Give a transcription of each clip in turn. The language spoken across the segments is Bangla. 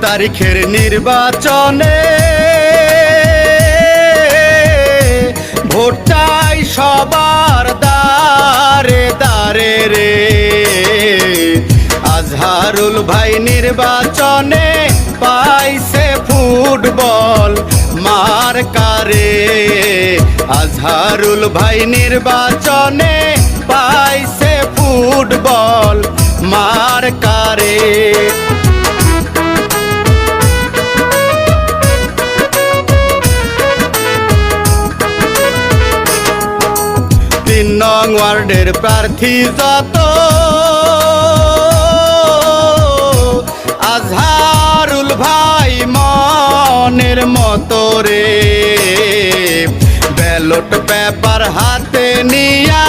তারিখের নির্বাচনে ভোট চাই সবার দারে দারে রে। আজহারুল ভাই নির্বাচনে পাইছে ফুটবল মার্কারে। আজহারুল ভাই নির্বাচনে পাইছে ফুটবল মার্কারে। 3 নং ওয়ার্ডের প্রার্থী যত আজহারুল ভাই মনের মতো রে। ব্যালট পেপার হাতে নিয়া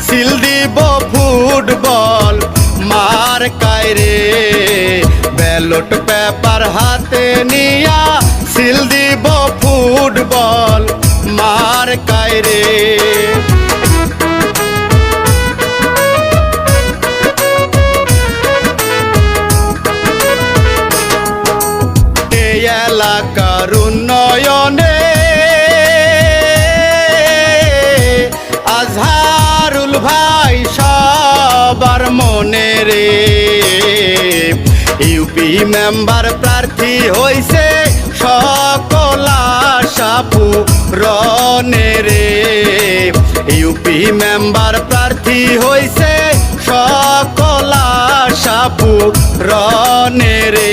সিল দিব ফুটবল মার্কায় রে। ব্যালট পেপার হাতে নিয়া সিল দিব ফুটবল মার্কায় রে। এলাকার উন্নয়নে আজহারুল ভাই সবার মনে রে। ইউপি মেম্বার প্রার্থী হইছে সকল আশা পূরণে রে। ইউপি মেম্বার প্রার্থী হইছে সকল আশা পূরণে রে।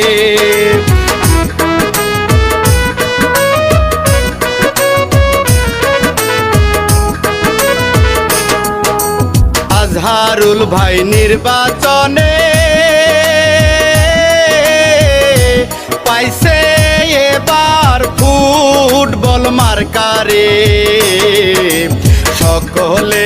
আজহারুল ভাই নির্বাচনে পাইছে এবার ফুটবল মার্কারে। সকলে